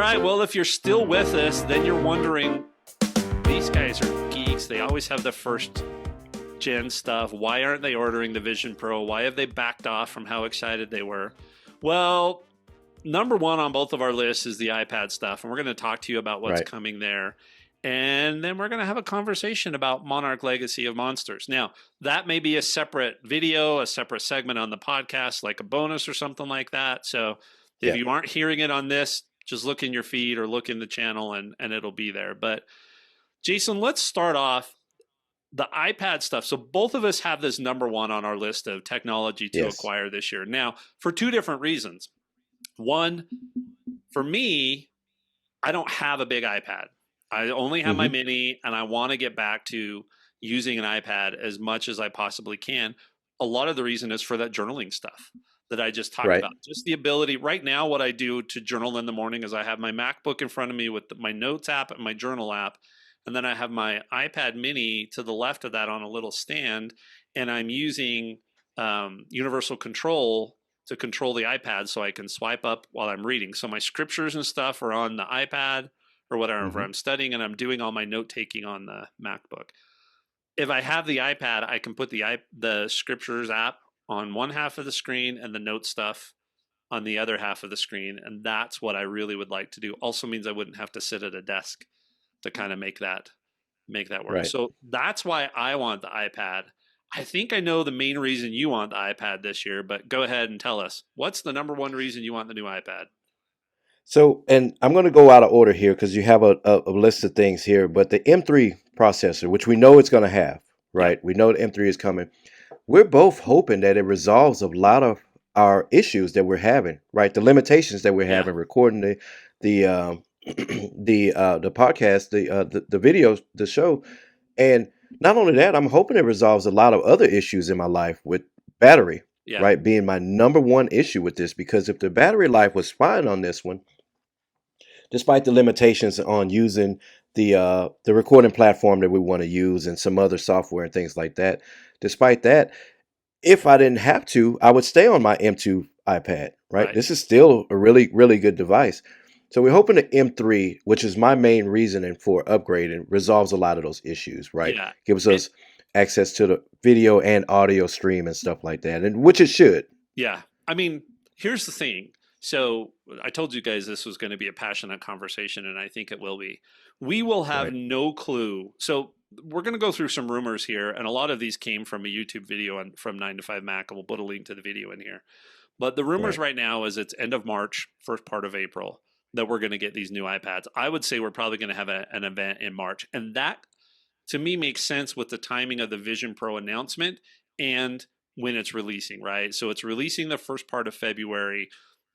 right. Well, if you're still with us, then you're wondering, these guys are geeks. They always have the first gen stuff. Why aren't they ordering the Vision Pro? Why have they backed off from how excited they were? Well, number one on both of our lists is the iPad stuff, and we're going to talk to you about what's coming there. And then we're going to have a conversation about Monarch Legacy of Monsters. Now, that may be a separate video, a separate segment on the podcast, like a bonus or something like that. So if you aren't hearing it on this, just look in your feed or look in the channel and it'll be there. But Jason, let's start off the iPad stuff. So both of us have this number one on our list of technology to acquire this year. Now, for two different reasons. One, for me, I don't have a big iPad. I only have my mini, and I want to get back to using an iPad as much as I possibly can. A lot of the reason is for that journaling stuff that I just talked about. Just the ability. Right now, what I do to journal in the morning is I have my MacBook in front of me with my Notes app and my Journal app, and then I have my iPad mini to the left of that on a little stand, and I'm using universal control to control the iPad so I can swipe up while I'm reading. So my scriptures and stuff are on the iPad or whatever I'm studying, and I'm doing all my note taking on the MacBook. If I have the iPad, I can put the scriptures app on one half of the screen and the note stuff on the other half of the screen, and that's what I really would like to do. Also means I wouldn't have to sit at a desk to kind of make that work. So that's why I want the iPad. I think I know the main reason you want the iPad this year, but go ahead and tell us. What's the number one reason you want the new iPad? So, and I'm going to go out of order here because you have a list of things here, but the M3 processor, which we know it's going to have, right? We know the M3 is coming. We're both hoping that it resolves a lot of our issues that we're having, right? The limitations that we're having recording the podcast, the videos, the show. And not only that, I'm hoping it resolves a lot of other issues in my life with battery, right? Being my number one issue with this, because if the battery life was fine on this one, despite the limitations on using the recording platform that we want to use and some other software and things like that, despite that, if I didn't have to, I would stay on my M2 iPad, right? This is still a really, really good device. So we're hoping the M3, which is my main reasoning for upgrading, resolves a lot of those issues, right? Gives us access to the video and audio stream and stuff like that, and which it should. Yeah. I mean, here's the thing. So I told you guys this was going to be a passionate conversation, and I think it will be. We will have no clue. So we're going to go through some rumors here, and a lot of these came from a YouTube video from 9 to 5 Mac, and we'll put a link to the video in here. But the rumors right now is it's end of March, first part of April, that we're going to get these new iPads. I would say we're probably going to have an event in March. And that, to me, makes sense with the timing of the Vision Pro announcement and when it's releasing, right? So it's releasing the first part of February.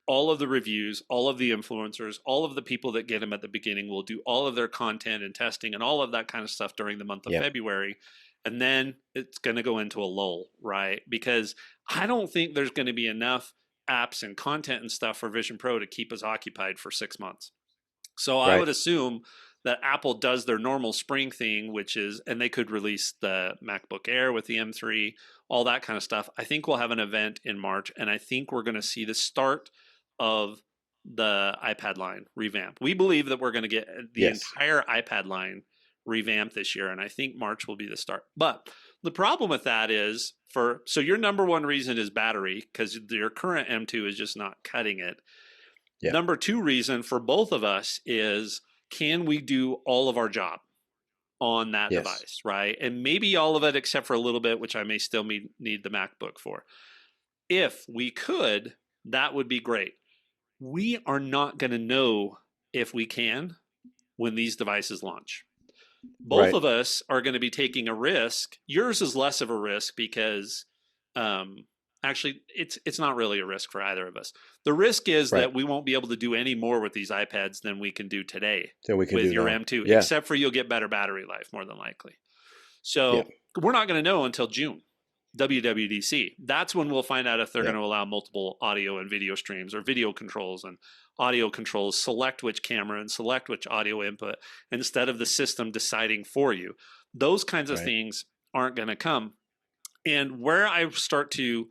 All of the reviews, all of the influencers, all of the people that get them at the beginning will do all of their content and testing and all of that kind of stuff during the month of February. And then it's going to go into a lull, right? Because I don't think there's going to be enough apps and content and stuff for Vision Pro to keep us occupied for 6 months. So I would assume that Apple does their normal spring thing, which is, and they could release the MacBook Air with the M3, all that kind of stuff. I think we'll have an event in March, and I think we're going to see the start of the iPad line revamp. We believe that we're going to get the entire iPad line revamped this year, and I think March will be the start. But the problem with that is, so your number one reason is battery, because your current M2 is just not cutting it. Number two reason for both of us is, can we do all of our job on that device, right? And maybe all of it except for a little bit, which I may still need the MacBook for. If we could, that would be great. We are not going to know if we can when these devices launch. Both of us are going to be taking a risk. Yours is less of a risk because actually it's not really a risk for either of us. The risk is that we won't be able to do any more with these iPads than we can do today with your M2, except for you'll get better battery life more than likely. So we're not going to know until June. WWDC. That's when we'll find out if they're going to allow multiple audio and video streams or video controls and audio controls, select which camera and select which audio input instead of the system deciding for you. Those kinds of things aren't going to come. And where I start to,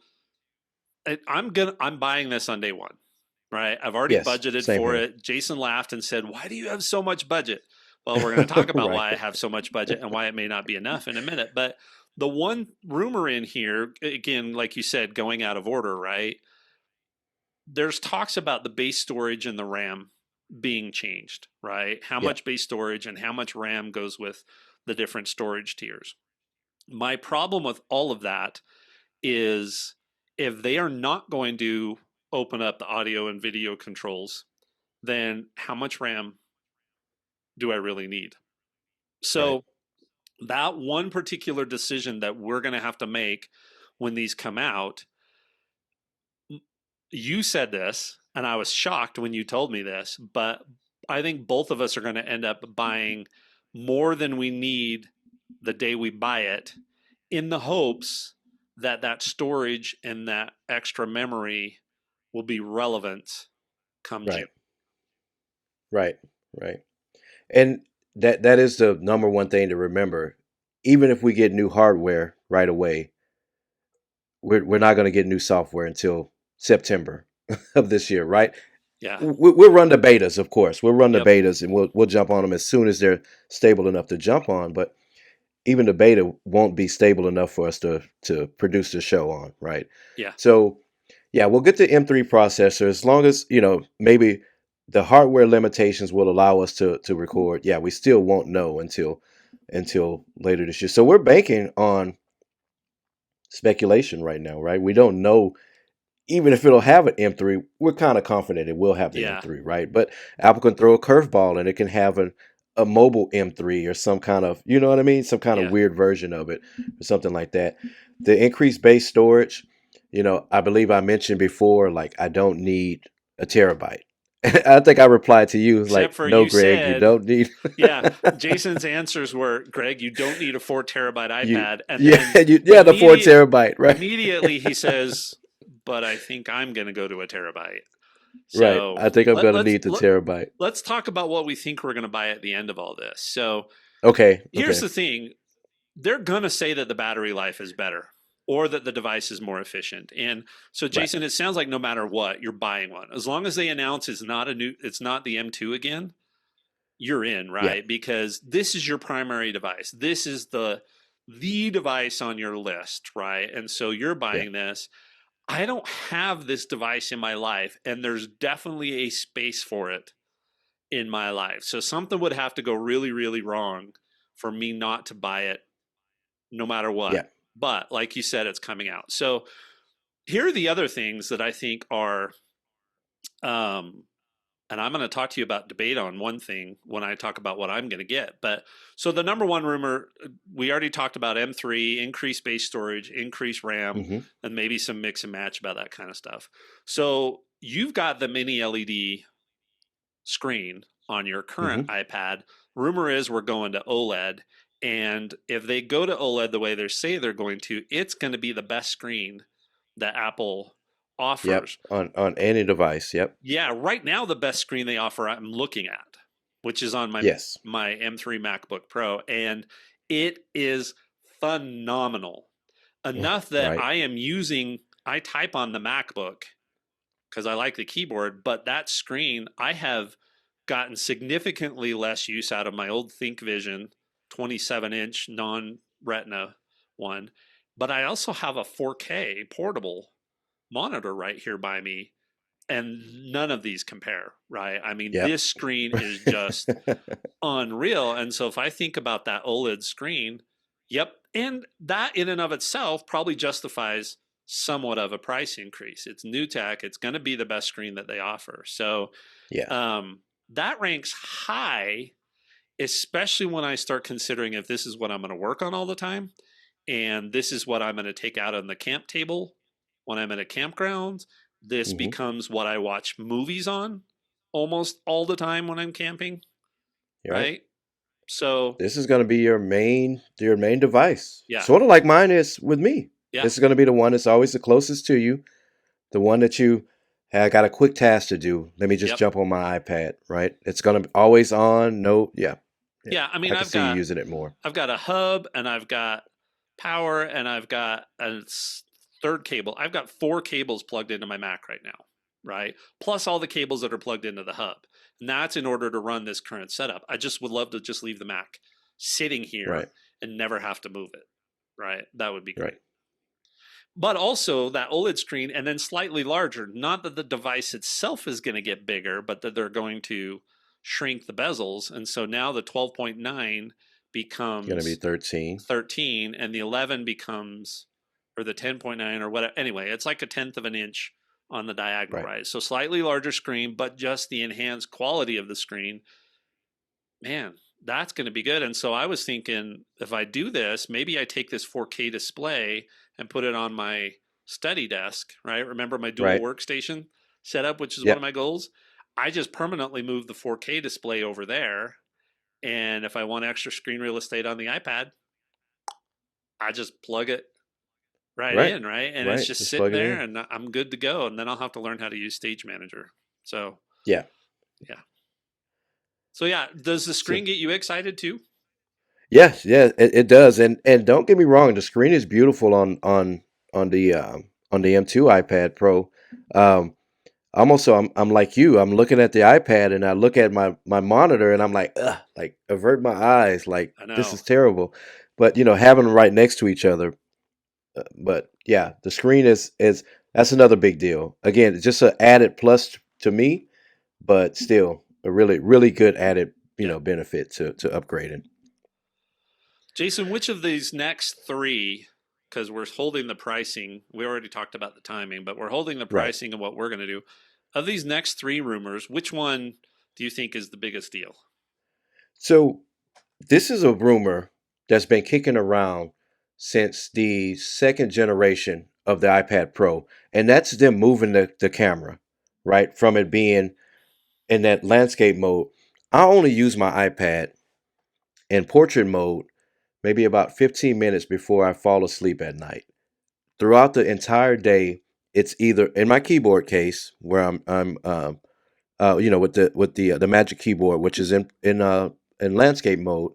I'm buying this on day one. right? I've already Yes, budgeted same for here. it. Jason laughed and said, "Why do you have so much budget?" Well, we're going to talk about Right. why I have so much budget and why it may not be enough in a minute. But the one rumor in here, again, like you said, going out of order, right? There's talks about the base storage and the RAM being changed, right? How Yeah. much base storage and how much RAM goes with the different storage tiers. My problem with all of that is if they are not going to open up the audio and video controls, then how much RAM do I really need? Right. So that one particular decision that we're going to have to make when these come out, you said this, and I was shocked when you told me this, but I think both of us are going to end up buying more than we need the day we buy it in the hopes that that storage and that extra memory will be relevant come June. Right. Right. Right. And that is the number one thing to remember. Even if we get new hardware right away, we're not going to get new software until September of this year, right? Yeah. We'll run the betas, of course. We'll run the Yep. betas, and we'll jump on them as soon as they're stable enough to jump on. But even the beta won't be stable enough for us to produce the show on, right? Yeah. So yeah, we'll get the M3 processor as long as, maybe the hardware limitations will allow us to record. Yeah, we still won't know until later this year. So we're banking on speculation right now, right? We don't know even if it'll have an M3, we're kind of confident it will have the Yeah. M3, right? But Apple can throw a curveball and it can have a mobile M3 or some kind of, you know what I mean? Some kind of Yeah. weird version of it or something like that. The increased base storage, I believe I mentioned before, like I don't need a terabyte. I think I replied to you Except like, for no, you Greg, you said, don't need yeah, Jason's answers were, Greg, you don't need a 4 terabyte you. iPad. And Yeah, then yeah, the 4 terabyte, right? immediately he says, but I think I'm going to go to a terabyte. Right. So I think I'm let, gonna let's need the let, terabyte. let's talk about what we think we're going to buy at the end of all this. So Okay, here's okay. the thing: they're going to say that the battery life is better or that the device is more efficient. And so, Right. Jason, it sounds like no matter what, you're buying one. As long as they announce it's not the M2 again, you're in, Yeah. right? Because this is your primary device. This is the device on your list, right? And so you're Yeah. buying this. I don't have this device in my life, and there's definitely a space for it in my life. So something would have to go really, really wrong for me not to buy it no matter what. Yeah. But like you said, it's coming out. So here are the other things that I think are, um, and I'm going to talk to you about debate on one thing when I talk about what I'm going to get. But so the number one rumor, we already talked about M3, increased base storage, increased RAM, Hmm. and maybe some mix and match about that kind of stuff. So you've got the mini LED screen on your current Hmm. iPad. Rumor is we're going to OLED. And if they go to OLED the way they say they're going to, it's going to be the best screen that Apple Yep. offers. On any device. Yep. Yeah, right now the best screen they offer I'm looking at, which is on Yes. my M3 MacBook Pro, and it is phenomenal. Enough that Right. I type on the MacBook because I like the keyboard, but that screen I have gotten significantly less use out of my old ThinkVision 27-inch non-retina one, but I also have a 4K portable monitor right here by me, and none of these compare, right? I mean, Yep. this screen is just unreal. And so if I think about that OLED screen, yep, and that in and of itself probably justifies somewhat of a price increase. It's new tech, it's going to be the best screen that they offer. So Yeah. that ranks high, especially when I start considering if this is what I'm going to work on all the time and this is what I'm going to take out on the camp table when I'm at a campground. This Hmm. becomes what I watch movies on almost all the time when I'm camping, You're right. right? So, This is going to be your main device, yeah, sort of like mine is with me. yeah, This is going to be the one that's always the closest to you, the one that you hey, I got a quick task to do. Let me just yep, jump on my iPad, right? It's going to be always on. No, yeah, yeah. yeah. I mean, I can see you using it more. I've got a hub and I've got power and I've got a third cable. I've got 4 cables plugged into my Mac right now. right? Plus all the cables that are plugged into the hub. And that's in order to run this current setup. I just would love to just leave the Mac sitting here Right. and never have to move it, right? That would be Right. great. But also that OLED screen and then slightly larger. Not that the device itself is going to get bigger, but that they're going to shrink the bezels. And so now the 12.9 It's gonna be becomes 13. 13 and the 11 becomes, or the 10.9 or whatever. Anyway, it's like a tenth of an inch on the diagonal, Right. right? So slightly larger screen, but just the enhanced quality of the screen, man, that's going to be good. And so I was thinking, if I do this, maybe I take this 4K display and put it on my study desk, right? Remember my dual Right. workstation setup, which is one of Yep. my goals? I just permanently move the 4K display over there. And if I want extra screen real estate on the iPad, I just plug it right Right. in, right? And it's Right. just Just sitting plug it there in. and I'm good to go. And then I'll have to learn how to use Stage Manager. So, Yeah. yeah. So, yeah, does the So screen get you excited too? yes, yeah, it does. And don't get me wrong, the screen is beautiful on the M2 iPad Pro. Um, I'm also I'm like you. I'm looking at the iPad and I look at my monitor and I'm like, ugh, like avert my eyes, like I this know. is terrible. But having them right next to each other. But yeah, the screen is that's another big deal. Again, it's just an added plus to me, but still a really good added Yeah. benefit to upgrading. Jason, which of these next three, because we're holding the pricing, we already talked about the timing, but we're holding the Right. pricing of what we're going to do. Of these next three rumors, which one do you think is the biggest deal? So this is a rumor that's been kicking around since the second generation of the iPad Pro, and that's them moving the camera, right? From it being in that landscape mode. I only use my iPad in portrait mode maybe about 15 minutes before I fall asleep at night. Throughout the entire day, it's either in my keyboard case where I'm with the Magic Keyboard, which is in landscape mode,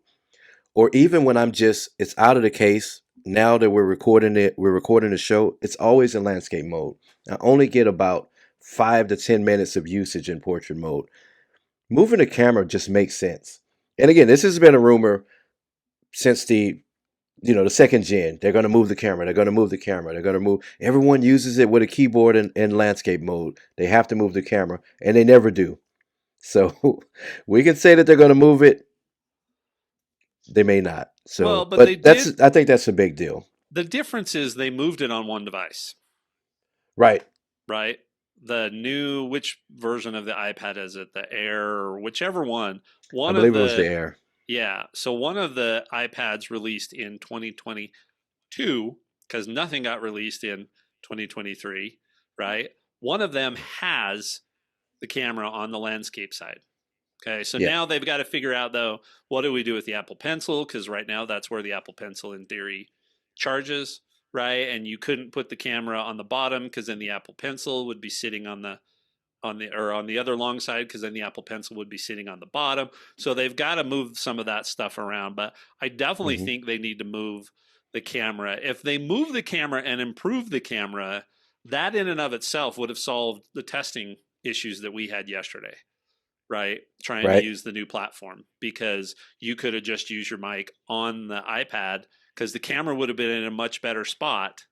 or even when I'm just it's out of the case. Now that we're recording the show. It's always in landscape mode. I only get about 5 to 10 minutes of usage in portrait mode. Moving the camera just makes sense. And again, this has been a rumor since the second gen. They're going to move the camera. They're going to move the camera. They're going to move. Everyone uses it with a keyboard in landscape mode. They have to move the camera, and they never do. So we can say that they're going to move it. They may not. Well, So, but they but did. I think that's a big deal. The difference is they moved it on one device, Right. right? The new, which version of the iPad is it? The Air or whichever one. I One of believe it was the the, Air. yeah. So one of the iPads released in 2022, because nothing got released in 2023, right? One of them has the camera on the landscape side. Okay, so Yeah. now they've got to figure out though, what do we do with the Apple Pencil? Because right now that's where the Apple Pencil in theory charges, right? And you couldn't put the camera on the bottom because then the Apple Pencil would be sitting on the other long side because then the Apple Pencil would be sitting on the bottom. So they've got to move some of that stuff around. But I definitely Hmm. think they need to move the camera. If they move the camera and improve the camera, that in and of itself would have solved the testing issues that we had yesterday, right? Trying to Right. use the new platform because you could have just used your mic on the iPad because the camera would have been in a much better spot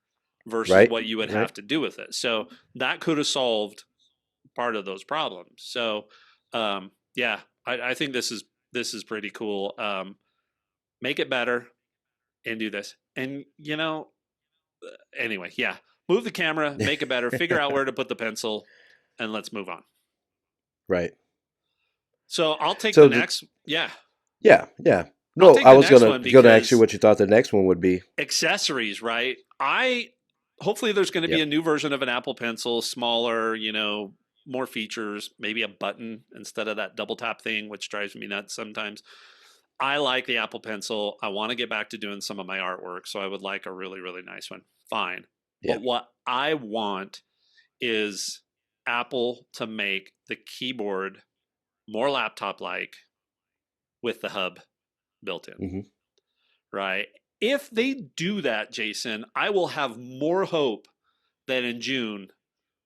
versus Right. what you would Right. have to do with it. So that could have solved part of those problems. So yeah, I think this is pretty cool. Make it better and do this. And anyway, yeah, move the camera, make it better, figure out where to put the pencil, and let's move on. Right. So I'll take the So next. Yeah, yeah, yeah. I'll No, take I the was next gonna one gonna ask you because what you thought the next one would be. accessories, right? I hopefully there's going to be Yep. a new version of an Apple Pencil, smaller, more features, maybe a button instead of that double tap thing, which drives me nuts sometimes. I like the Apple Pencil. I want to get back to doing some of my artwork, so I would like a really, really nice one. Fine. Yeah. But what I want is Apple to make the keyboard more laptop like with the hub built in, Hmm. right? If they do that, Jason, I will have more hope that in June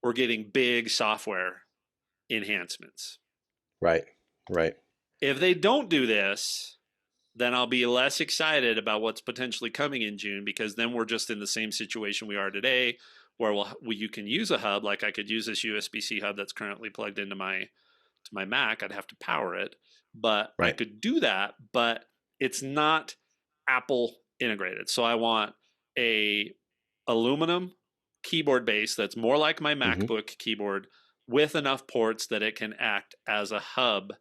we're getting big software enhancements. Right. Right. If they don't do this, then I'll be less excited about what's potentially coming in June, because then we're just in the same situation we are today, where you can use a hub. Like I could use this USB-C hub that's currently plugged into my Mac. I'd have to power it, but I Right. could do that. But it's not Apple integrated, so I want a aluminum keyboard base that's more like my Hmm. MacBook keyboard, with enough ports that it can act as a hub.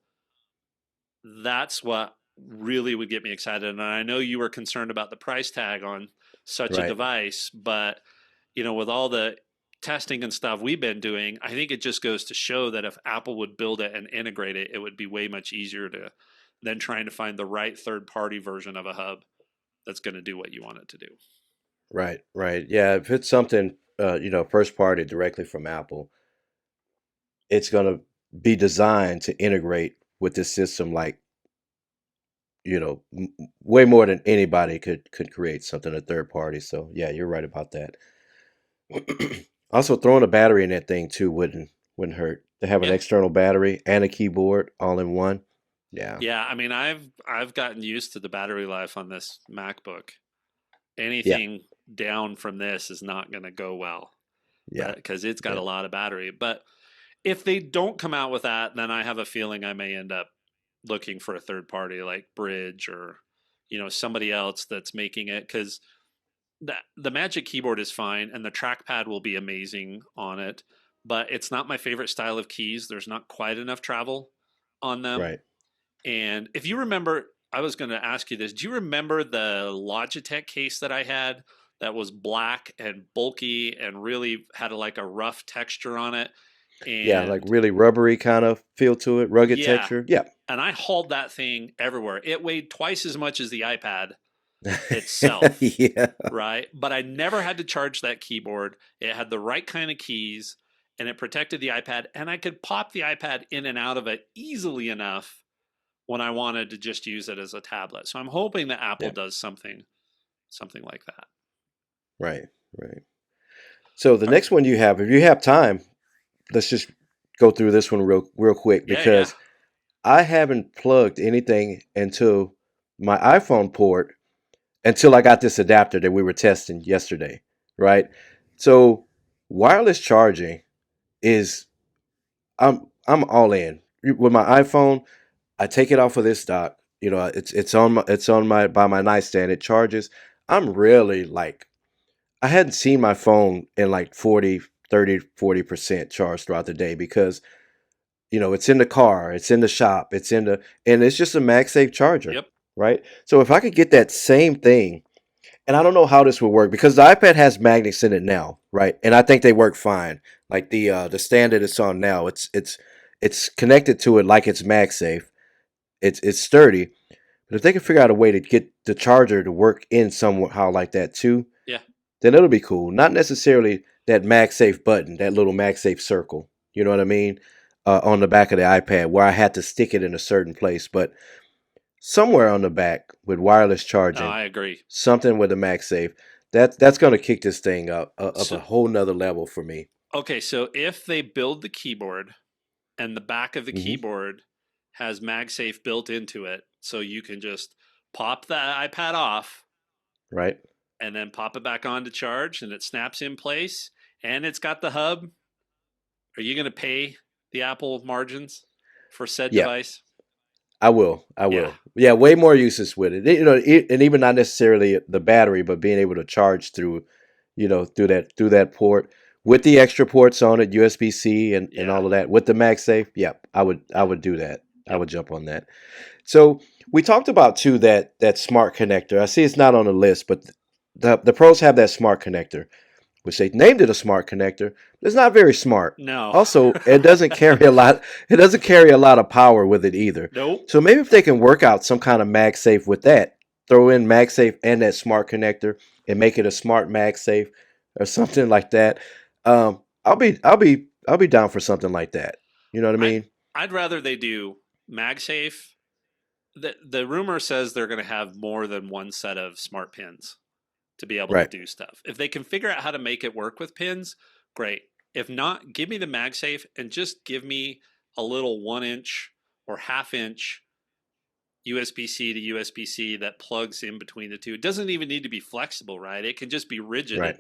That's what really would get me excited. And I know you were concerned about the price tag on such a Right. device, but with all the testing and stuff we've been doing, I think it just goes to show that if Apple would build it and integrate it, it would be way much easier to than trying to find the right third party version of a hub that's going to do what you want it to do. Right. Right. Yeah. If it's something, first party directly from Apple, it's going to be designed to integrate with this system like, way more than anybody could create something a third party. So yeah, you're right about that. Also, throwing a battery in that thing too wouldn't hurt. To have an Yeah. external battery and a keyboard all in one. Yeah. Yeah, I mean, I've gotten used to the battery life on this MacBook. Yeah. Anything down from this is not going to go well, Yeah. because it's got Yeah. a lot of battery. But if they don't come out with that, then I have a feeling I may end up looking for a third party like Bridge, or somebody else that's making it, because the Magic Keyboard is fine and the trackpad will be amazing on it, but it's not my favorite style of keys. There's not quite enough travel on them. Right. And if you remember, I was going to ask you this. Do you remember the Logitech case that I had that was black and bulky and really had like a rough texture on it? Yeah, like And really rubbery kind of feel to it, rugged yeah, texture. Yeah. and I hauled that thing everywhere. It weighed twice as much as the iPad itself, Yeah. right? But I never had to charge that keyboard. It had the right kind of keys and it protected the iPad, and I could pop the iPad in and out of it easily enough when I wanted to just use it as a tablet. So I'm hoping that Apple Yeah. does something like that. Right. Right. So the All right. next one you have, if you have time, let's just go through this one real quick Yeah, yeah. because I haven't plugged anything into my iPhone port until I got this adapter that we were testing yesterday, right? So wireless charging is I'm all in. With my iPhone, I take it off of this dock. It's on my by my nightstand. It charges. I'm really like I hadn't seen my phone in like 40% charge throughout the day because it's in the car, it's in the shop, and it's just a MagSafe charger, Yep. right? So if I could get that same thing, and I don't know how this would work because the iPad has magnets in it now, right? And I think they work fine. Like the standard it's on now, it's connected to it like it's MagSafe. It's sturdy, but if they can figure out a way to get the charger to work in somehow like that too, Yeah. then it'll be cool. Not necessarily that MagSafe button, that little MagSafe circle. You know what I mean? On the back of the iPad where I had to stick it in a certain place, but somewhere on the back with wireless No, charging, I agree. something with the MagSafe. That's going to kick this thing up So a whole nother level for me. okay, so if they build the keyboard and the back of the Hmm. keyboard has MagSafe built into it, so you can just pop the iPad off Right? and then pop it back on to charge and it snaps in place and it's got the hub, are you going to pay the Apple margins for said Yeah, device? I will. I Yeah. will. Yeah, way more uses with it. And even not necessarily the battery, but being able to charge through that port with the extra ports on it, USB C and Yeah. all of that with the MagSafe. Yeah, I would I Yep. would do that. I Yep. would jump on that. So we talked about too that smart connector. I see it's not on the list, but the pros have that smart connector, which they named it a smart connector. It's not very smart. No. Also, it doesn't carry a lot. It doesn't carry a lot of power with it either. Nope. So maybe if they can work out some kind of MagSafe with that, throw in MagSafe and that smart connector, and make it a smart MagSafe or something like that. I'll be down for something like that. You know what I I mean? I'd rather they do MagSafe. The rumor says they're going to have more than one set of smart pins to be able to Right. do stuff. If they can figure out how to make it work with pins, great. If not, give me the MagSafe and just give me a little 1 inch or half-inch USB-C to USB-C that plugs in between the two. It doesn't even need to be flexible, right? It can just be rigid Right.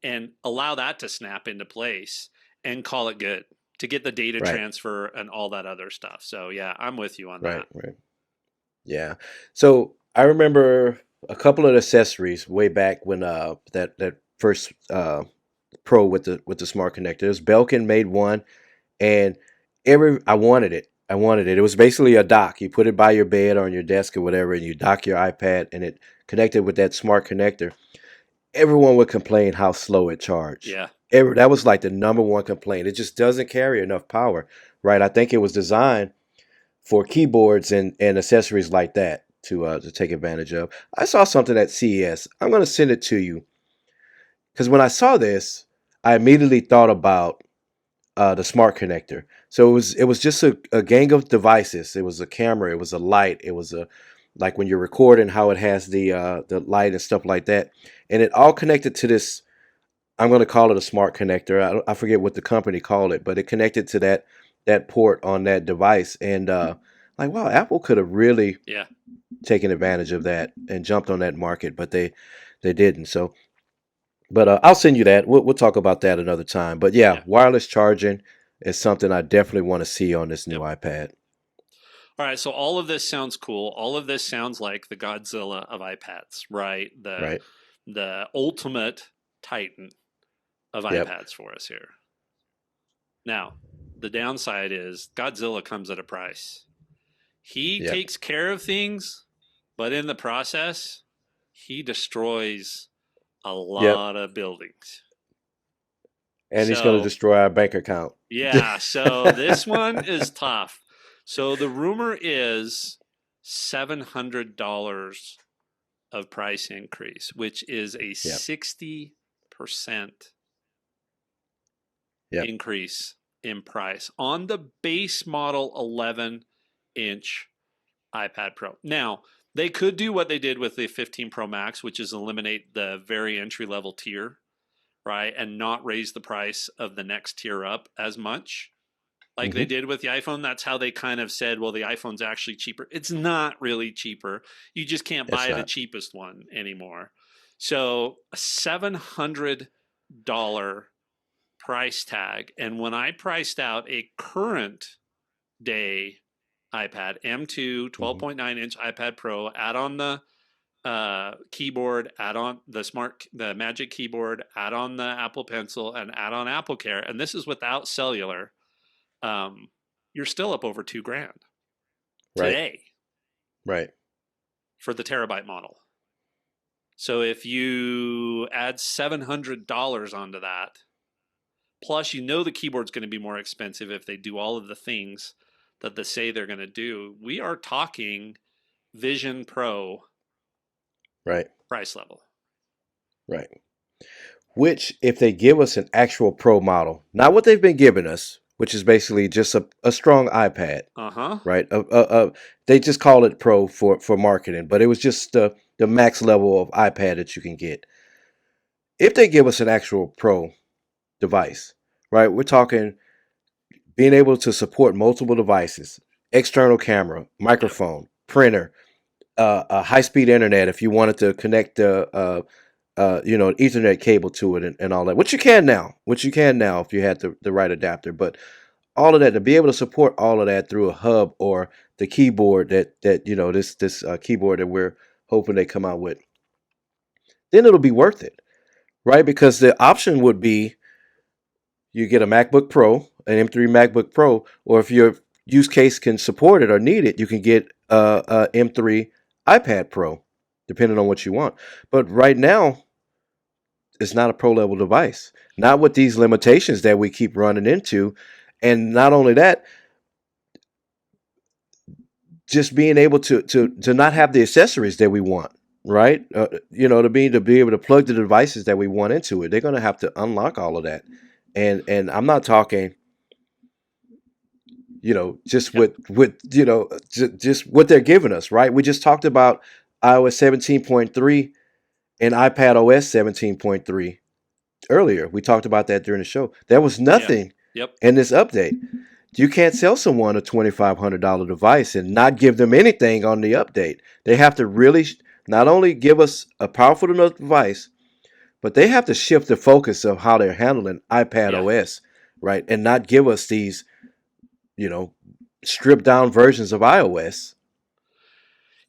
and allow that to snap into place and call it good to get the data Right. transfer and all that other stuff. So yeah, I'm with you on Right. that. Right. Yeah. So I remember a couple of accessories way back when that first Pro with the smart connectors. Belkin made one, and I wanted it. I wanted it. It was basically a dock. You put it by your bed or on your desk or whatever, and you dock your iPad, and it connected with that smart connector. Everyone would complain how slow it charged. Yeah. That was like the number one complaint. It just doesn't carry enough power, right? I think it was designed for keyboards and accessories like that to take advantage of. I saw something at CES. I'm going to send it to you because when I saw this, I immediately thought about the smart connector. So it was just a gang of devices. It was a camera. It was a light. It was a like when you're recording, how it has the light and stuff like that, and it all connected to this. I'm going to call it a smart connector. I forget what the company called it, but it connected to that port on that device, and like wow, Apple could have really Yeah. taken advantage of that and jumped on that market, but they didn't. So but I'll send you that. We'll talk about that another time. But yeah, Yeah. wireless charging is something I definitely want to see on this new Yep. iPad. All right, so all of this sounds cool. All of this sounds like the Godzilla of iPads, right? Right? The ultimate titan of Yep. iPads for us here. Now, the downside is Godzilla comes at a price. He Yep. takes care of things, but in the process, he destroys a Yep. lot of buildings. And he's going to So, destroy our bank account. yeah, so this one is tough. So the rumor is $700 of price increase, which is a Yep. 60% Yep. increase in price on the base model 11-inch iPad Pro. Now, they could do what they did with the 15 Pro Max, which is eliminate the very entry level tier, right? And not raise the price of the next tier up as much like they did with the iPhone. That's how they kind of said, well, the iPhone's actually cheaper. It's not really cheaper. You just can't It's buy the not. cheapest one anymore. So a $700 price tag. And when I priced out a current day iPad M2 12.9-inch iPad Pro, add on the keyboard, add on the Magic Keyboard, add on the Apple Pencil, and add on Apple Care, and this is without cellular. You're still up over $2,000 Right. today Right. for the terabyte model. So if you add $700 onto that, plus the keyboard's going to be more expensive if they do all of the things that they say they're going to do, we are talking Vision Pro Right. price level. Right. Which, if they give us an actual Pro model, not what they've been giving us, which is basically just a strong iPad, right? They just call it Pro for marketing, but it was just the max level of iPad that you can get. If they give us an actual Pro device, right? We're talking being able to support multiple devices, external camera, microphone, printer, a high-speed internet if you wanted to connect Ethernet cable to it and all that, which you can now, if you had the right adapter. But all of that, to be able to support all of that through a hub or the keyboard that this keyboard that we're hoping they come out with, then it'll be worth it, right? Because the option would be you get a MacBook Pro, an M3 MacBook Pro, or if your use case can support it or need it, you can get a M3 iPad Pro, depending on what you want. But right now, it's not a pro level device. Not with these limitations that we keep running into. And not only that, just being able to not have the accessories that we want, right? To be able to plug the devices that we want into it. They're going to have to unlock all of that. And I'm not talking just with just what they're giving us, right? We just talked about iOS 17.3 and iPad OS 17.3 earlier. We talked about that during the show. There was Yeah. nothing Yep. in this update. You can't sell someone a $2,500 device and not give them anything on the update. They have to really not only give us a powerful enough device, but they have to shift the focus of how they're handling iPad Yeah. OS, right? And not give us these, you know, stripped down versions of iOS.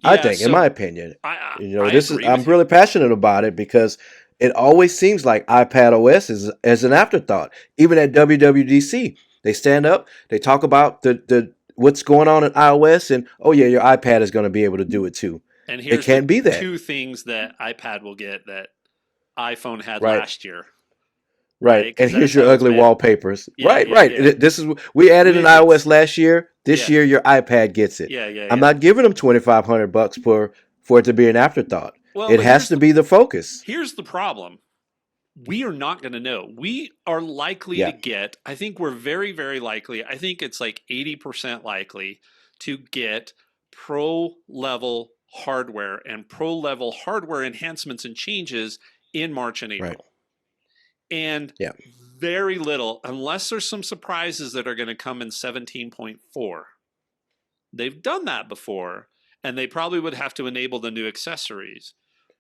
I Yeah. think, in So my opinion, I this is agree I'm with you. really passionate about it because it always seems like iPad OS is as an afterthought. Even at WWDC, they stand up, they talk about the what's going on in iOS, and oh yeah, your iPad is going to be able to do it too. And It here's the can't be that, two things that iPad will get that iPhone had right? last year, right? Right. Because And here's that's your how it's ugly been. wallpapers. Yeah, Right, yeah, right. yeah. This is we added an iOS Widgets. last year. This Yeah, year your iPad gets it. yeah, yeah, I'm yeah. not giving them $2,500 for it to be an afterthought. Well, It but has to be the focus. here's the problem. We are not going to know. We are likely to Yeah. get, I think we're very, very likely, I think it's like 80% likely to get pro level hardware and pro level hardware enhancements and changes in March and Right. April. And Yeah. very little, unless there's some surprises that are going to come in 17.4. They've done that before, and they probably would have to enable the new accessories.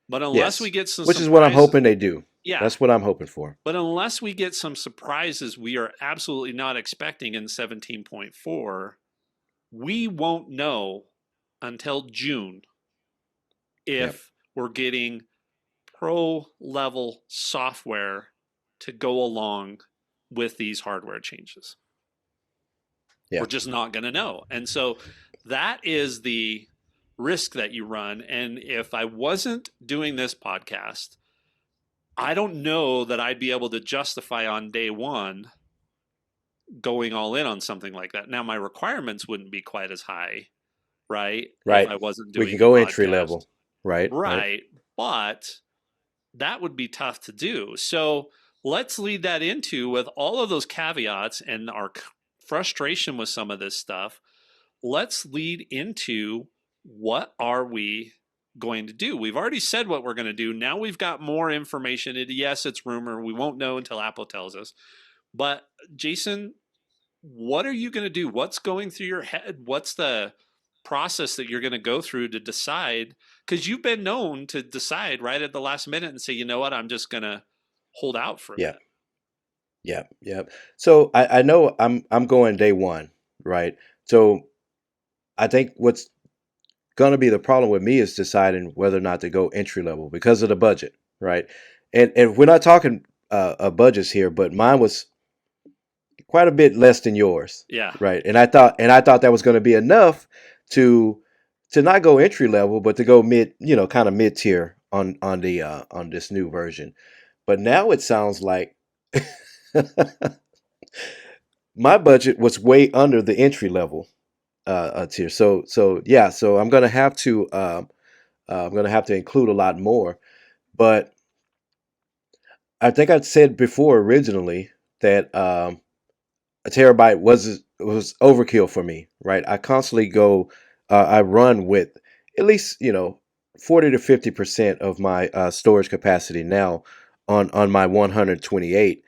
But unless we Yes. get some Which is what I'm surprises, hoping they do. yeah, That's what I'm hoping for. but unless we get some surprises we are absolutely not expecting in 17.4, we won't know until June Yep. if we're getting pro level software to go along with these hardware changes. Yeah. We're just not going to know. And so that is the risk that you run. And if I wasn't doing this podcast, I don't know that I'd be able to justify on day one going all in on something like that. Now, my requirements wouldn't be quite as high, right? If Right. I wasn't We can doing the go entry podcast, level. Right. Right. right? But that would be tough to do. So let's lead that into with all of those caveats and our frustration with some of this stuff. Let's lead into what are we going to do? We've already said what we're going to do. Now we've got more information. Yes, it's rumor. We won't know until Apple tells us. But Jason, what are you going to do? What's going through your head? What's the process that you're going to go through to decide? Because you've been known to decide right at the last minute and say, you know what, I'm just going to hold out for a Yeah. bit. Yeah. Yeah. So I know I'm going day one, right? So I think what's going to be the problem with me is deciding whether or not to go entry level because of the budget, right? And we're not talking budgets here, but mine was quite a bit less than yours, Yeah. right? And I thought that was going to be enough to not go entry level, but to go mid, kind of mid tier on this new version. But now it sounds like my budget was way under the entry level tier. So yeah, so I'm gonna have to include a lot more. But I think I said before originally that a terabyte was overkill for me, right? I constantly I run with at least 40 to 50% of my storage capacity now on my 128.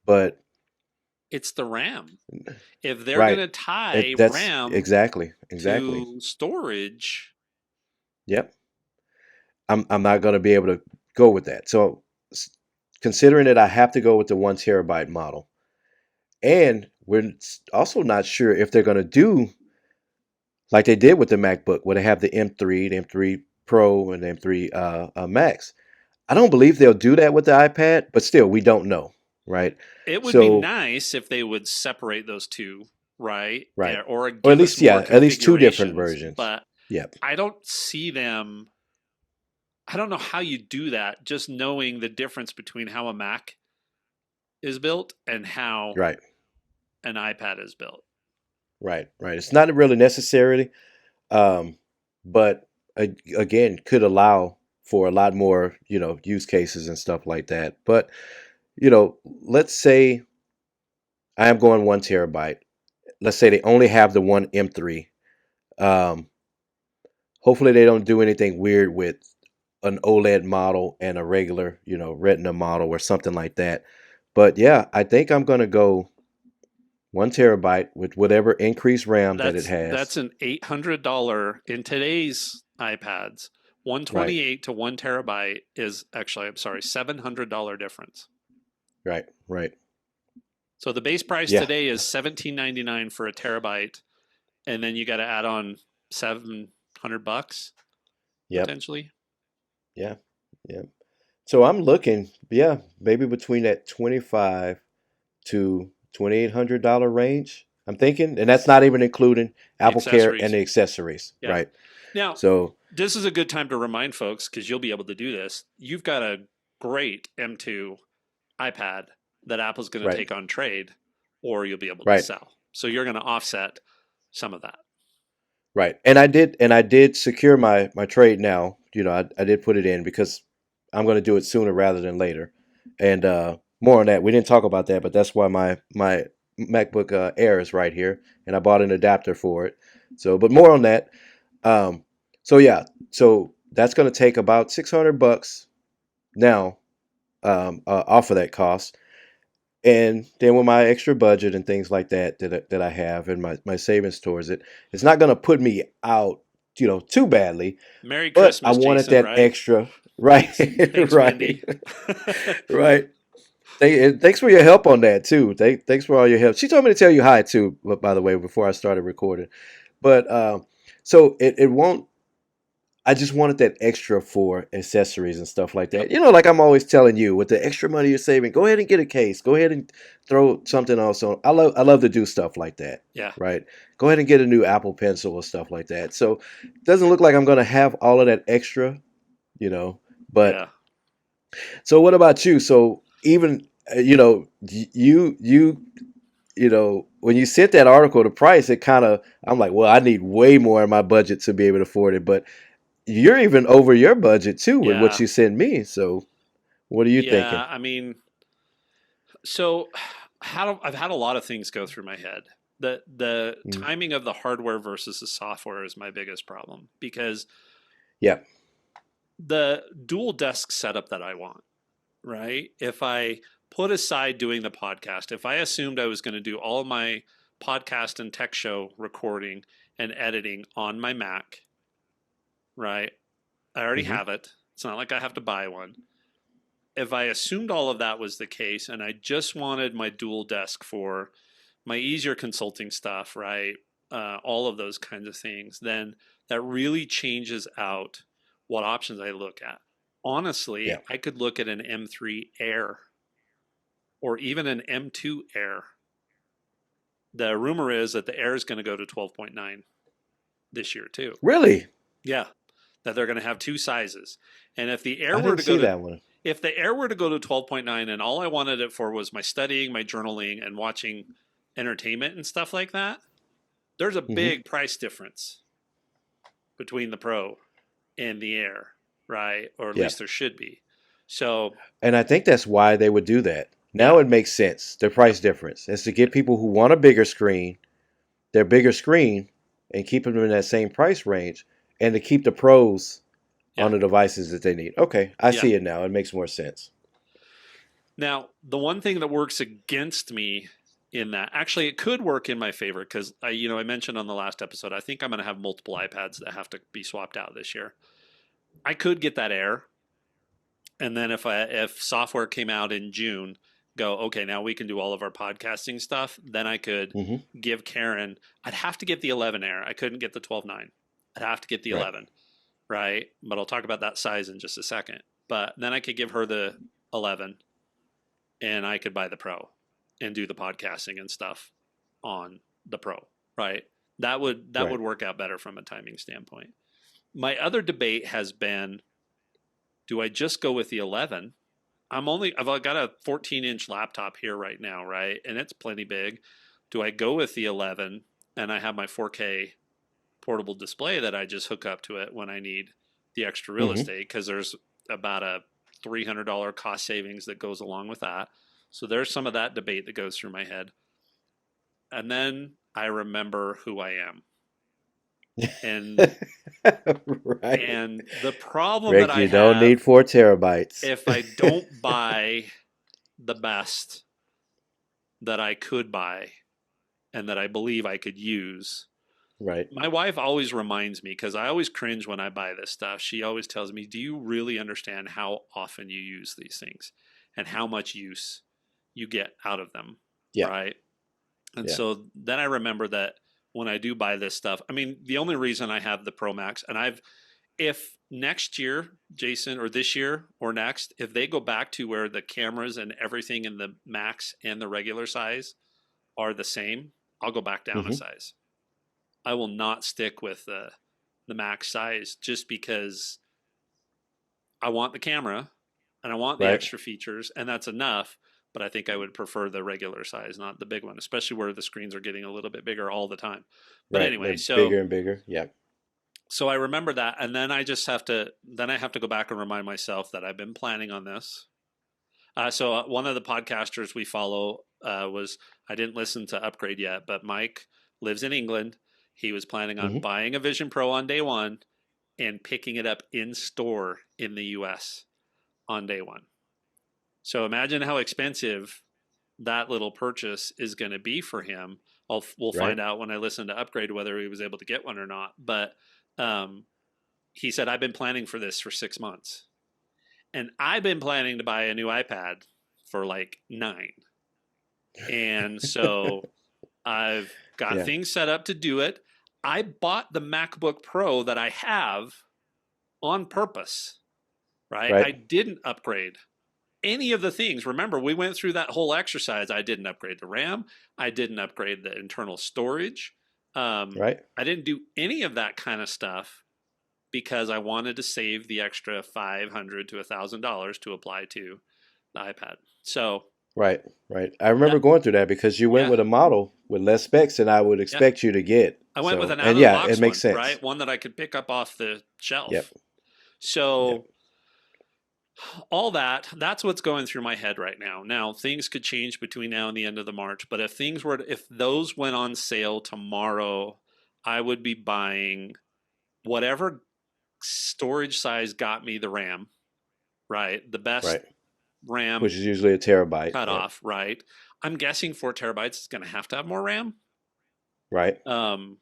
But It's the RAM. If they're going right, to tie that's RAM exactly. to storage, Yep, I'm not going to be able to go with that. So considering that I have to go with the 1 terabyte model, and we're also not sure if they're going to do like they did with the MacBook, where they have the M3, the M3 Pro, and the M3 Max. I don't believe they'll do that with the iPad, but still, we don't know, right? it would be So, nice if they would separate those two, right? right, Or or at give us least more at least two different configurations. versions. But Yep. I don't see them. I don't know how you do that, just knowing the difference between how a Mac is built and how Right, an iPad is built. right. It's not really necessary, um, but again, could allow for a lot more, use cases and stuff like that. But let's say I am going 1 terabyte. Let's say they only have the one M3. Um, Hopefully they don't do anything weird with an OLED model and a regular, Retina model or something like that. But yeah, I think I'm gonna go 1 terabyte with whatever increased RAM that it has. That's an $800 in today's iPads. Right, 128 to 1 terabyte is actually, I'm sorry, $700 difference. right, right. So the base price Yeah. today is $17.99 for a terabyte, and then you got to add on $700 Yep. potentially. Yeah. Yeah. So I'm looking, yeah, maybe between that 25 to $2,800 range. I'm thinking, and that's not even including The Apple Care and accessories. the accessories, Yeah. right? Now, So, this is a good time to remind folks because you'll be able to do this. You've got a great M2 iPad that Apple's going to right, take on trade, or you'll be able to right, sell. So you're going to offset some of that. right. And I did secure my trade now. I did put it in because I'm going to do it sooner rather than later. And more on that. We didn't talk about that, but that's why my MacBook Air is right here, and I bought an adapter for it. So, but more on that. Um, so yeah, so that's going to take about $600 now, off of that cost. And then with my extra budget and things like that I have and my savings towards it, it's not going to put me out, too badly. Merry But I Christmas, wanted Jason, that right? extra, right, Thanks, right, Wendy. right. And thanks for your help on that too. Thanks for all your help. She told me to tell you hi too, by the way, before I started recording. But so it won't. I just wanted that extra for accessories and stuff like Yep. that. Like I'm always telling you, with the extra money you're saving, go ahead and get a case. Go ahead and throw something else on. I love to do stuff like that. Yeah. Right. Go ahead and get a new Apple Pencil or stuff like that. So it doesn't look like I'm gonna have all of that extra, you know. But Yeah. so what about you? So even when you sent that article, the price, it kind of, I'm like, well, I need way more in my budget to be able to afford it. But you're even over your budget too with what Yeah. you sent me. So what are you thinking? Yeah. I mean, so I've had a lot of things go through my head. The Mm. timing of the hardware versus the software is my biggest problem because Yeah. the dual desk setup that I want, right? If I put aside doing the podcast, if I assumed I was going to do all of my podcast and tech show recording and editing on my Mac, right? I already Hmm. have it. It's not like I have to buy one. If I assumed all of that was the case and I just wanted my dual desk for my easier consulting stuff, right? All of those kinds of things, then that really changes out what options I look at. Honestly, Yeah. I could look at an M3 Air or even an M2 Air. The rumor is that the Air is going to go to 12.9 this year too. Really? Yeah, that they're going to have two sizes. And if the Air I were didn't to go see to that one. if the Air were to go to 12.9 and all I wanted it for was my studying, my journaling and watching entertainment and stuff like that, there's a Hmm. big price difference between the Pro and the Air, right? Or at Yeah. least there should be. So, And I think that's why they would do that. Now yeah. it makes sense. The Yep. price difference is to get people who want a bigger screen, their bigger screen, and keep them in that same price range, and to keep the pros Yeah. on the devices that they need. Okay, I Yeah. see it now. It makes more sense. Now, the one thing that works against me in that, actually, it could work in my favor because I mentioned on the last episode, I think I'm going to have multiple iPads that have to be swapped out this year. I could get that Air, and then if software came out in June, go okay. Now we can do all of our podcasting stuff. Then I could Hmm. give Karen. I'd have to get the 11 Air. I couldn't get the 12.9. I'd have to get the Right. 11, right? But I'll talk about that size in just a second. But then I could give her the 11 and I could buy the Pro and do the podcasting and stuff on the Pro, right? That would Right. work out better from a timing standpoint. My other debate has been, do I just go with the 11? I've got a 14-inch laptop here right now, right? And it's plenty big. Do I go with the 11 and I have my 4K portable display that I just hook up to it when I need the extra real Hmm. estate, because there's about a $300 cost savings that goes along with that. So there's some of that debate that goes through my head. And then I remember who I am. And Right. the problem that Rick, I you don't have, need 4 terabytes. if I don't buy the best that I could buy and that I believe I could use, Right. my wife always reminds me, because I always cringe when I buy this stuff. She always tells me, do you really understand how often you use these things and how much use you get out of them? Yeah. Right. And Yeah. so then I remember that when I do buy this stuff, I mean, the only reason I have the Pro Max, and if next year, Jason, or this year or next, if they go back to where the cameras and everything in the Max and the regular size are the same, I'll go back down a Hmm. size. I will not stick with the Max size just because I want the camera and I want the Right. extra features, and that's enough. But I think I would prefer the regular size, not the big one, especially where the screens are getting a little bit bigger all the time. But Right. anyway, They're bigger and bigger. Yeah. so I remember that, and then I have to go back and remind myself that I've been planning on this. One of the podcasters we follow was, I didn't listen to Upgrade yet, but Mike lives in England. He was planning on Hmm. buying a Vision Pro on day one and picking it up in store in the US on day one. So imagine how expensive that little purchase is going to be for him. We'll Right. find out when I listen to Upgrade whether he was able to get one or not. But um, he said, I've been planning for this for 6 months. And I've been planning to buy a new iPad for like 9. And so I've got Yeah. things set up to do it. I bought the MacBook Pro that I have on purpose, right? I Right. didn't upgrade any of the things. Remember, we went through that whole exercise. I didn't upgrade the RAM. I didn't upgrade the internal storage. Right. I didn't do any of that kind of stuff because I wanted to save the extra $500 to $1,000 to apply to the iPad. So Right. Right. I remember that, going through that because you went yeah, with a model with less specs than I would yeah. expect you to get. I went with So, an out and of the yeah, it box makes one, sense. right? One that I could pick up off the Yep. shelf. Yep. So all that's what's going through my head right now. Now things could change between now and the end of the March, but if those went on sale tomorrow, I would be buying whatever storage size got me the RAM, right? The best Right. RAM Which is usually a terabyte. Yep. cutoff, right? I'm guessing 4 terabytes is going to have more RAM. Right. Um,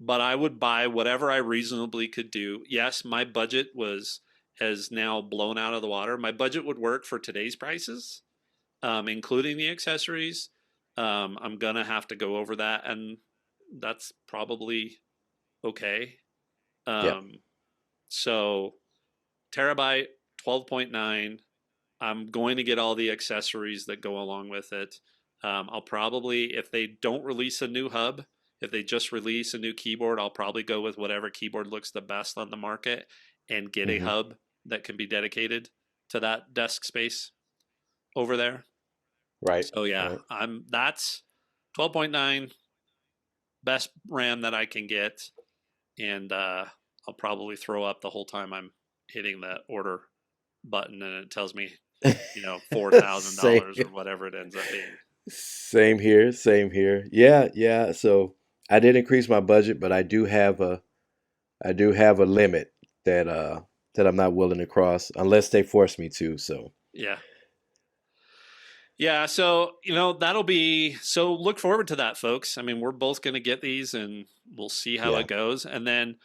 but I would buy whatever I reasonably could do. Yes, my budget has now blown out of the water. My budget would work for today's prices, including the accessories. I'm gonna have to go over that, and that's probably okay. Yep. Um, so terabyte 12.9. I'm going to get all the accessories that go along with it. I'll probably, if they don't release a new hub, if they just release a new keyboard, I'll probably go with whatever keyboard looks the best on the market and get a Hmm. hub that can be dedicated to that desk space over there. Right. So yeah, Right. that's 12.9, best RAM that I can get, and I'll probably throw up the whole time I'm hitting the order button, and it tells me, $4 thousand Same. dollars or whatever it ends up being. Same here. Same here. Yeah. Yeah. So I did increase my budget, but I do have a limit that that I'm not willing to cross unless they force me to. So Yeah. Yeah, so that'll be, so look forward to that, folks. I mean, we're both going to get these, and we'll see how yeah. it goes, and then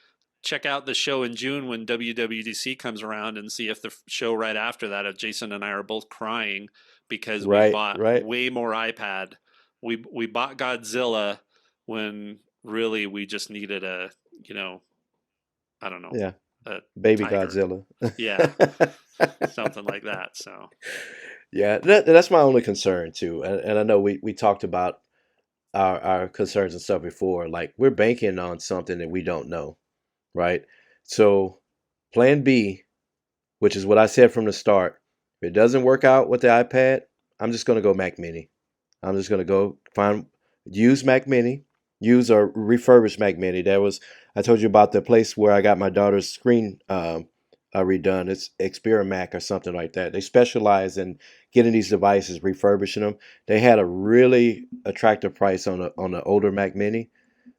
check out the show in June when WWDC comes around, and see if the show right after that, if Jason and I are both crying because we Right. bought Right. way more iPad. We bought Godzilla when really we just needed you know, I don't know, Yeah. a Baby tiger. Godzilla. Yeah, something like that. So, Yeah, that's my only concern too. And I know we talked about our concerns and stuff before. Like we're banking on something that we don't know, right? So plan B, which is what I said from the start. If it doesn't work out with the iPad, I'm just gonna go Mac Mini. I'm just gonna go use Mac Mini, use a refurbished Mac Mini. I told you about the place where I got my daughter's screen redone. It's Experamac or something like that. They specialize in getting these devices, refurbishing them. They had a really attractive price on the older Mac Mini,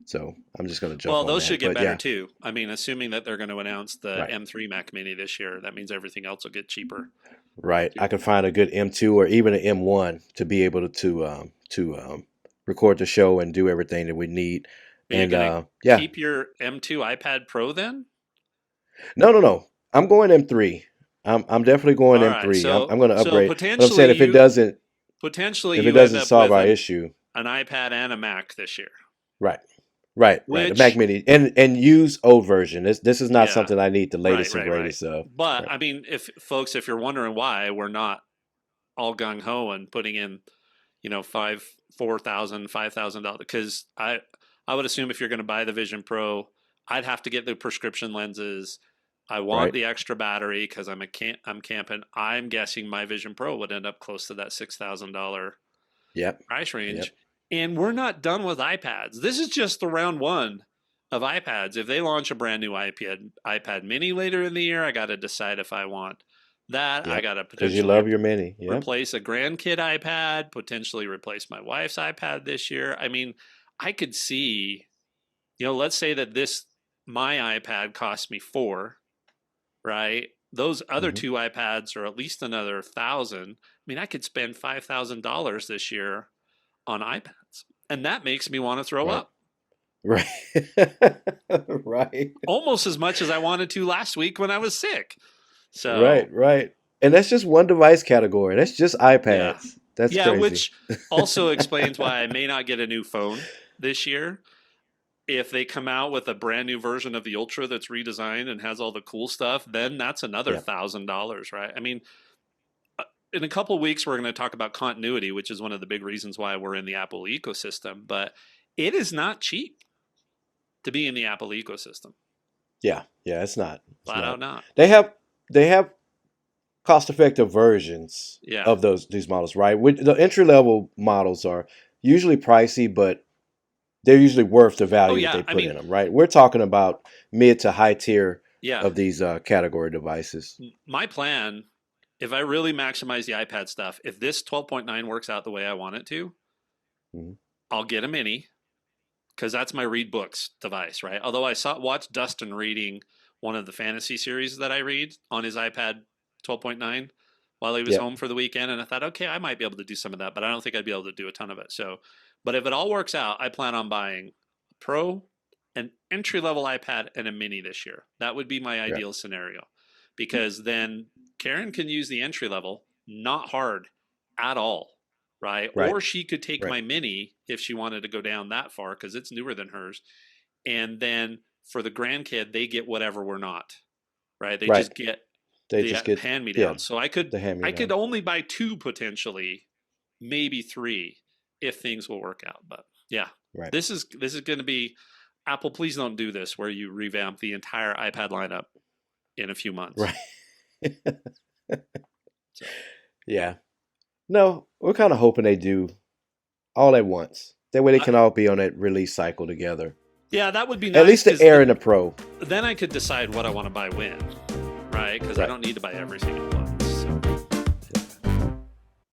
So I'm just going to jump Well, on those that. should get But better yeah, too. I mean, assuming that they're going to announce the right, M3 Mac Mini this year, that means everything else will get cheaper. right. I can find a good M2 or even an M1 to be able to record the show and do everything that we need. Are you And going to yeah, keep your M2 iPad Pro then? no. I'm going M3. I'm definitely going All right. M3. I'm So going to so upgrade. But I'm saying potentially you potentially if it you end doesn't up solve with our issue, an iPad and a Mac this year. right. Right. The Mac Which Mini and use old version. This is not yeah, something I need the right, latest and right, right. greatest of. But Right. I mean, if folks, if you're wondering why we're not all gung ho and putting in, $4,000 because I would assume if you're going to buy the Vision Pro, I'd have to get the prescription lenses. I want Right. the extra battery because I'm camping. I'm guessing my Vision Pro would end up close to that $6,000 Yep. price Yep. range. And we're not done with iPads. This is just the round one of iPads. If they launch a brand new iPad Mini later in the year, I got to decide if I want that. I Yep. got to Because you potentially love your Mini. Yep. replace a grandkid iPad, potentially replace my wife's iPad this year. I mean, I could see, let's say that my iPad cost me four, right? Those other Hmm. two iPads are at least another 1,000. I mean, I could spend $5,000 this year on iPads, and that makes me want to throw Right. up. Right. Right. Almost as much as I wanted to last week when I was sick. Right. So, Right. And that's just one device category. That's just yeah. iPads. That's Yeah, crazy. which also explains why I may not get a new phone this year. If they come out with a brand new version of the Ultra that's redesigned and has all the cool stuff, then that's another Yeah. $1,000, right? I mean, in a couple of weeks, we're going to talk about continuity, which is one of the big reasons why we're in the Apple ecosystem. But it is not cheap to be in the Apple ecosystem. Yeah. Yeah. It's not. It's Flat out not. not. They have cost-effective versions Yeah. of these models, right? The entry-level models are usually pricey, but they're usually worth the Oh, value that yeah. they I put mean, in them, right? We're talking about mid to high tier yeah. of these category devices. My plan, if I really maximize the iPad stuff, if this 12.9 works out the way I want it to, Mhm. I'll get a mini because that's my read books device, right? Although I watched Dustin reading one of the fantasy series that I read on his iPad 12.9 while he was Yep. home for the weekend, and I thought, okay, I might be able to do some of that, but I don't think I'd be able to do a ton of it. So, but if it all works out, I plan on buying a Pro, an entry level iPad, and a mini this year. That would be my Right. ideal scenario because then Karen can use the entry level, not hard at all. Right. Right. Or she could take Right. my mini if she wanted to go down that far because it's newer than hers. And then for the grandkid, they get whatever we're not. Right. They Right. just get They the just get hand me down. yeah, So I the hand me could down. only buy two potentially, maybe three if things will work out. But yeah, Right. this is going to be Apple. Please don't do this where you revamp the entire iPad lineup in a few months. Right. So, Yeah. No, we're kind of hoping they do all at once. That way they can all be on that release cycle together. yeah, that would be nice. At least the Air and the Pro. Then I could decide what I want to buy when, right? Because I Right. don't need to buy every single one.